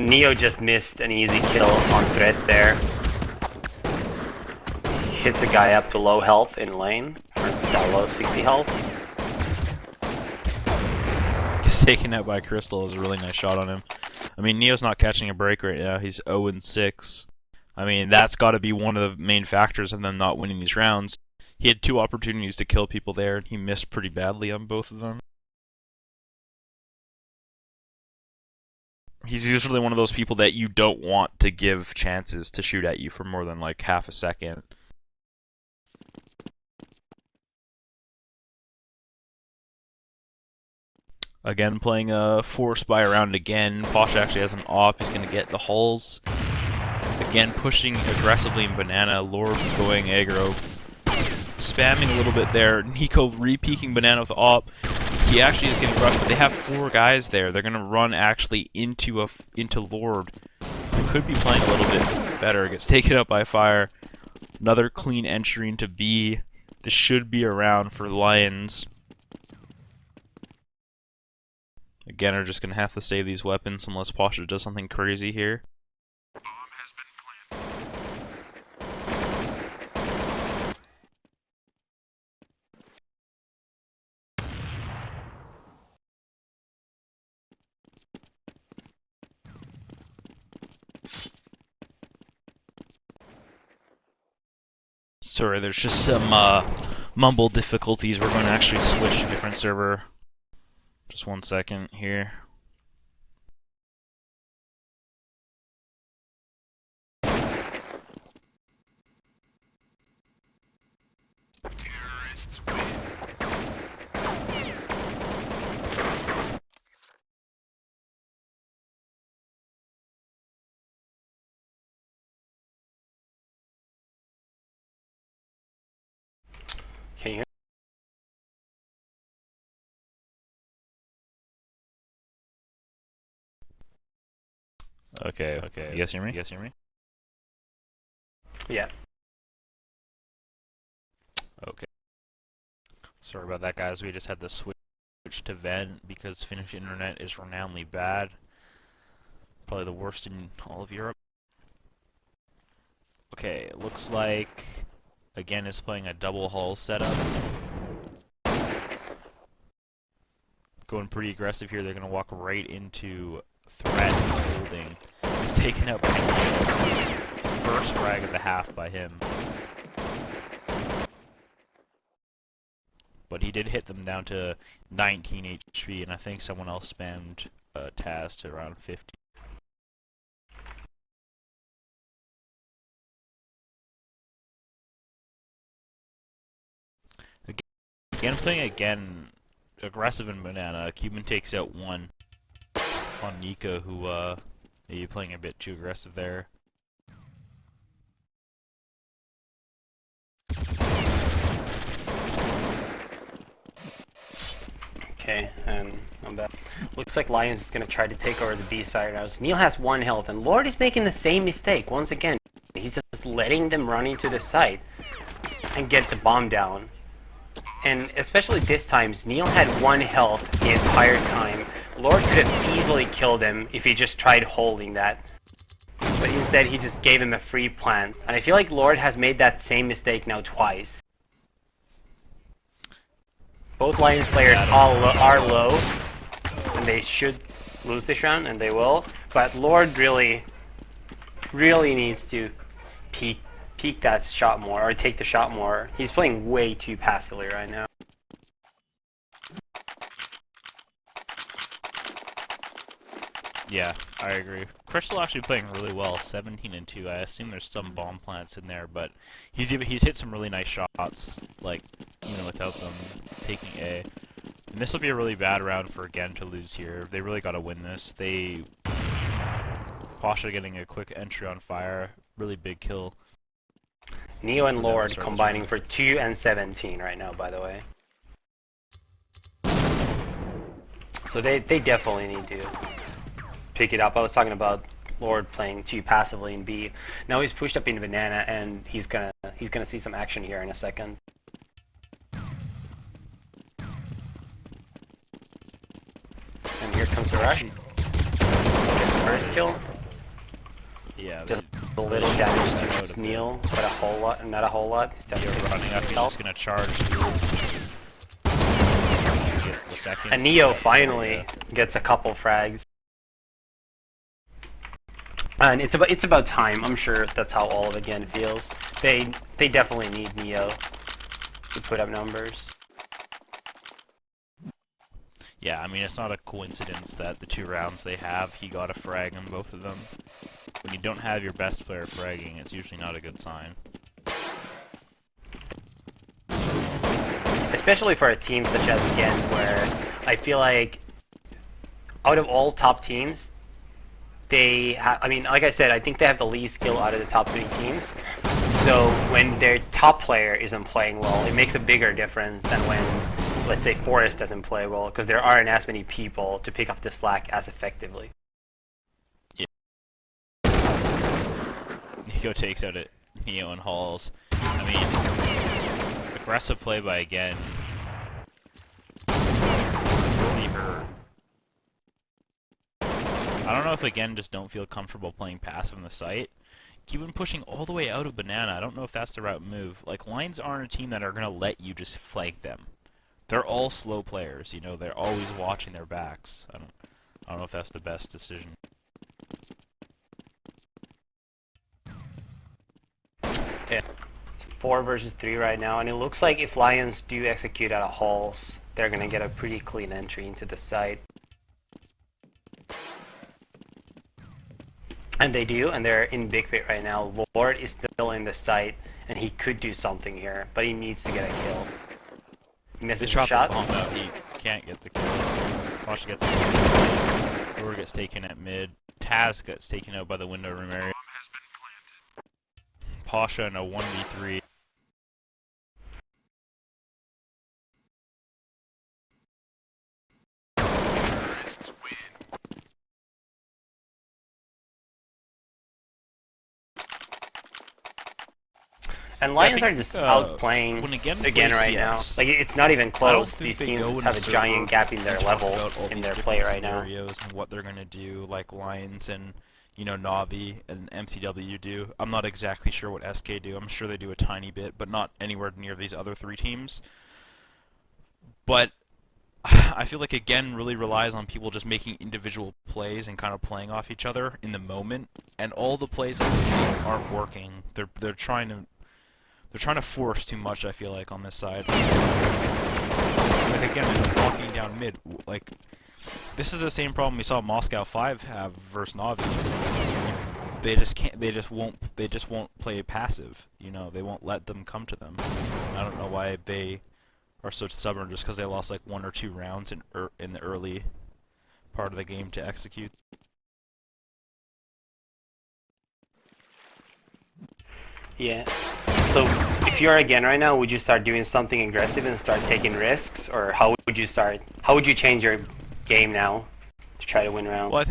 Neo just missed an easy kill on threat there. Hits a guy up to low health in lane, or down low, 60 health. Gets taken out by Crystal is a really nice shot on him. I mean, Neo's not catching a break right now. He's 0-6. I mean, that's got to be one of the main factors of them not winning these rounds. He had 2 opportunities to kill people there, and he missed pretty badly on both of them. He's usually one of those people that you don't want to give chances to shoot at you for more than like half a second. Again, playing a force buy around again. Posh actually has an op. He's going to get the hulls. Again, pushing aggressively in banana. Lord going aggro. Spamming a little bit there. Nico re-peeking banana with op. He actually is getting rushed, but they have 4 guys there. They're going to run actually into Lord. They could be playing a little bit better. Gets taken up by fire. Another clean entry into B. This should be around for the Lions. Again, are just going to have to save these weapons unless Pasha does something crazy here. Sorry, there's just some mumble difficulties. We're going to actually switch to a different server. Just 1 second here. Terrorists win. Can you hear? Okay. You guys hear me? Yeah. Okay. Sorry about that, guys. We just had to switch to vent because Finnish internet is renownedly bad. Probably the worst in all of Europe. Okay, it looks like AGAiN is playing a double hull setup. Going pretty aggressive here. They're going to walk right into threat holding. He's taken out by Neo. First frag of the half by him. But he did hit them down to 19 HP, and I think someone else spammed Taz to around 50. Again, playing AGAiN aggressive in banana. Cuban takes out 1 on Nika, who maybe playing a bit too aggressive there. Okay, and I'm back. Looks like Lions is going to try to take over the B side now. Neil has 1 health, and Lord is making the same mistake once again. He's just letting them run into the site and get the bomb down. And especially this time, Neil had 1 health the entire time. Lord could have easily killed him if he just tried holding that. But instead, he just gave him a free plant. And I feel like Lord has made that same mistake now twice. Both Lions players are low, and they should lose this round, and they will. But Lord really needs to peek that shot more, or take the shot more. He's playing way too passively right now. Yeah, I agree. Crystal actually playing really well, 17-2. I assume there's some bomb plants in there, but he's hit some really nice shots, like, you know, without them taking A. And this will be a really bad round for AGAiN to lose here. They really got to win this. Pasha getting a quick entry on fire, really big kill. Neo and Lord combining for 2 and 17 right now, by the way. So they definitely need to pick it up. I was talking about Lord playing too passively in B. Now he's pushed up in banana, and he's gonna see some action here in a second. And here comes the rush. first kill. Yeah, Just a little damage to Neil, but a whole lot, not a whole lot. You're running up, he's just gonna charge through. Get the seconds. And Neo finally gets a couple frags. And it's about time. I'm sure that's how all of AGAiN feels. They definitely need Neo to put up numbers. Yeah, I mean, it's not a coincidence that the 2 rounds they have, he got a frag on both of them. When you don't have your best player fragging, it's usually not a good sign. Especially for a team such as AGAiN, where I feel like out of all top teams, I mean, like I said, I think they have the least skill out of the top 3 teams. So when their top player isn't playing well, it makes a bigger difference than when, let's say, Forest doesn't play well, because there aren't as many people to pick up the slack as effectively. Yeah. Nico takes out at Neo and Halls. I mean, aggressive play by AGAiN. Really hurt. I don't know if AGAiN just don't feel comfortable playing passive on the site. Even pushing all the way out of Banana, I don't know if that's the right move. Like, Lions aren't a team that are going to let you just flank them. They're all slow players, you know, they're always watching their backs. I don't know if that's the best decision. Yeah. It's 4 versus 3 right now, and it looks like if Lions do execute out of Halls, they're going to get a pretty clean entry into the site. And they do, and they're in Big Pit right now. Lord is still in the site, and he could do something here, but he needs to get a kill. He misses the shot. The bomb out, he can't get the kill. Pasha gets taken. Lord gets taken at mid. Taz gets taken out by the window room area. Pasha in a 1v3. And Lions are just outplaying AGAiN right now. Like, it's not even close. These teams have a giant gap in their level in their play right now. And what they're gonna do, like Lions and, you know, Navi and MCW do. I'm not exactly sure what SK do. I'm sure they do a tiny bit, but not anywhere near these other 3 teams. But I feel like AGAiN really relies on people just making individual plays and kind of playing off each other in the moment. And all the plays that they make aren't working. They're trying to force too much, I feel like, on this side. Like, again, they're just walking down mid. Like, this is the same problem we saw Moscow 5 have versus Navi. They just won't play passive. You know, they won't let them come to them. I don't know why they are so stubborn, just because they lost like 1 or 2 rounds in the early part of the game to execute. Yeah. So if you're AGAiN right now, would you start doing something aggressive and start taking risks, or how would you change your game now to try to win rounds? Well, I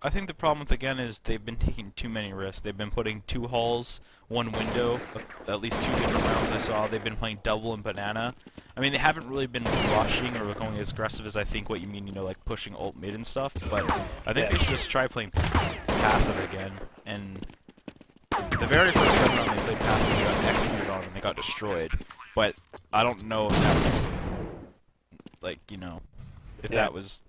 think the problem with AGAiN is they've been taking too many risks. They've been putting 2 halls, 1 window, at least 2 different rounds I saw. They've been playing double and banana. I mean, they haven't really been rushing or going as aggressive as I think what you mean, you know, like pushing ult mid and stuff, but I think they should just try playing passive again. And the very first round they played passive, they got executed on and they got destroyed. But I don't know if that was, like, you know, if that was...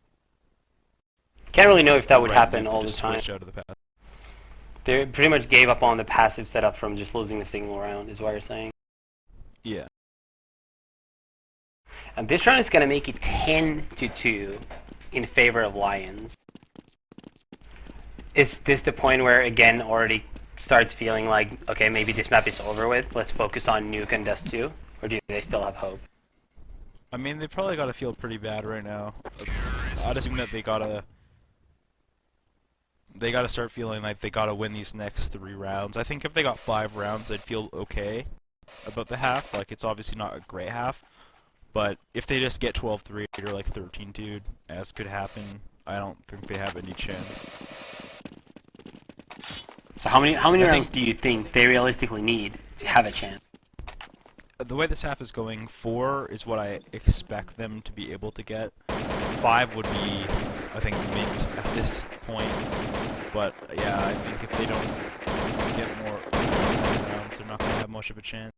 Can't really know if that would happen all the time. Out of the path. They pretty much gave up on the passive setup from just losing the single round, is what you're saying. Yeah. And this round is going to make it 10-2 in favor of Lions. Is this the point where AGAiN already starts feeling like, okay, maybe this map is over with, let's focus on Nuke and Dust 2? Or do they still have hope? I mean, they probably gotta feel pretty bad right now. I'd assume that they gotta start feeling like they gotta win these next 3 rounds. I think if they got 5 rounds, they'd feel okay about the half. Like, it's obviously not a great half, but if they just get 12-3 or like 13-2, as could happen, I don't think they have any chance. So how many rounds do you think they realistically need to have a chance? The way this half is going, 4 is what I expect them to be able to get. 5 would be I think mint at this point. But yeah, I think if they don't get more rounds, they're not going to have much of a chance.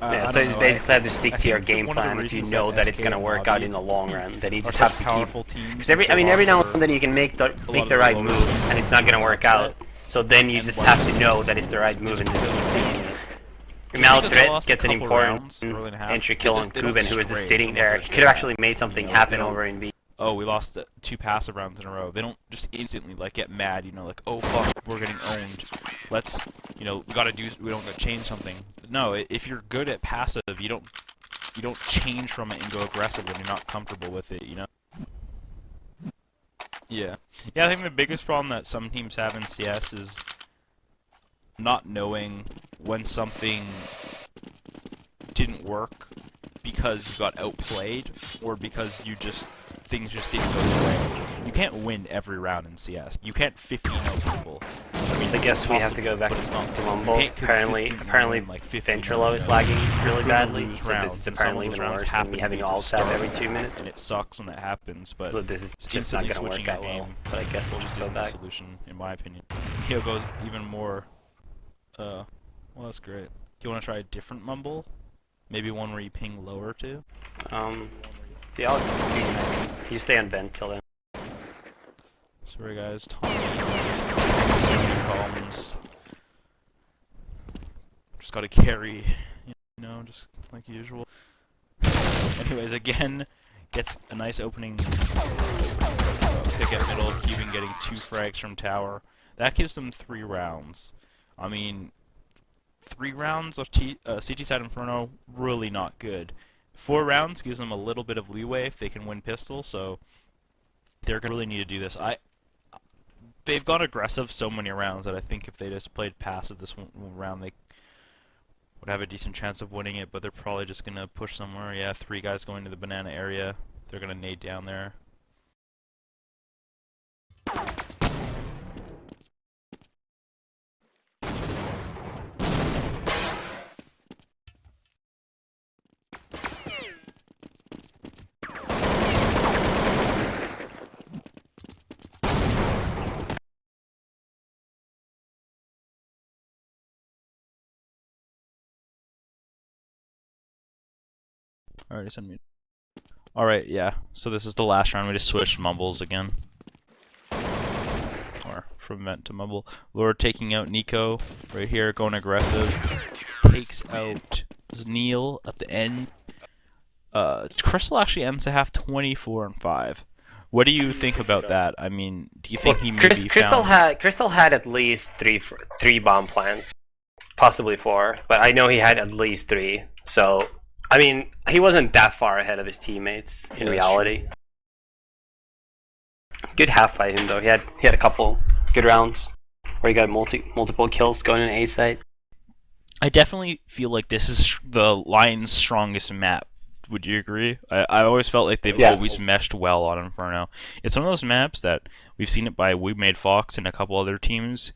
Yeah, so you basically have to stick to your game plan if you know that it's going to work out in the long run. That you just have to keep. Because every now and then you can make the right move and it's not going to work out. So then you just have to know that it's the right move and just Malthreat gets an important entry kill on Kuben, who is just sitting there. He could have actually made something happen over in B. Oh, we lost 2 passive rounds in a row. They don't just instantly like get mad, you know, like, oh fuck, we're getting owned. Let's, you know, we don't gotta change something. No, if you're good at passive, you don't change from it and go aggressive when you're not comfortable with it, you know. Yeah, I think the biggest problem that some teams have in CS is not knowing when something didn't work because you got outplayed or because things just didn't go your way. You can't win every round in CS. You can't 15-0 people. I mean, So I guess we have to go back to Mumble. Apparently like Ventrilo is lagging really badly. Lose So rounds, this is and some of apparently those even rounds worse than happen me having when you alt tab start, every 2 minutes. and it sucks when that happens. But So this is just not instantly going to switching work your out well. game But I guess we'll just go isn't the back. solution, in my opinion. Neo goes even more. Well, that's great. Do you want to try a different Mumble? Maybe one where you ping lower too? Yeah, I'll DreamHack. You stay on vent till then. Sorry guys, Tommy so many problems. Just gotta carry, you know, just like usual. Anyways, AGAiN gets a nice opening pick at middle, Cuban getting 2 frags from tower. That gives them 3 rounds. I mean, 3 rounds of CT side Inferno, really not good. 4 rounds gives them a little bit of leeway if they can win pistol, so they're gonna really need to do this. They've gone aggressive so many rounds that I think if they just played passive this round, they would have a decent chance of winning it, but they're probably just gonna push somewhere. Yeah, 3 guys going to the banana area. They're gonna nade down there. Alright, send me. Alright, yeah. So this is the last round. We just switched mumbles again. Or from vent to mumble. Lord taking out Nico right here, going aggressive. Takes out Zneil at the end. Crystal actually ends the half 24-5. What do you think about that? I mean, do you think he maybe Crystal had at least three bomb plants, possibly 4, but I know he had at least 3. So I mean, he wasn't that far ahead of his teammates in reality. Good half by him though. He had a couple good rounds where he got multiple kills going in A site. I definitely feel like this is the Lions' strongest map. Would you agree? I always felt like they've always meshed well on Inferno. It's one of those maps that we've seen it by We Made Fox and a couple other teams.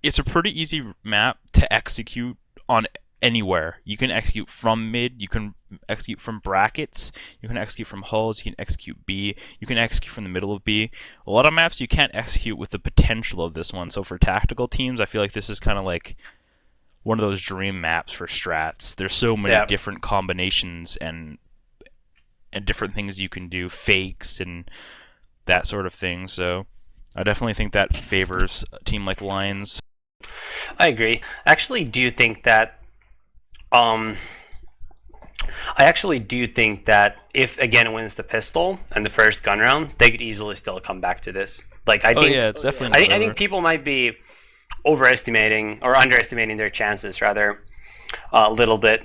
It's a pretty easy map to execute on anywhere. You can execute from mid, you can execute from brackets, you can execute from hulls, you can execute B, you can execute from the middle of B. A lot of maps you can't execute with the potential of this one. So for tactical teams, I feel like this is kind of like one of those dream maps for strats. There's so many different combinations and different things you can do, fakes and that sort of thing. So I definitely think that favors a team like Lions. I agree. I actually do think that if AGAiN wins the pistol and the first gun round, they could easily still come back to this. Like I think, it's definitely. I think people might be overestimating or underestimating their chances rather. a little bit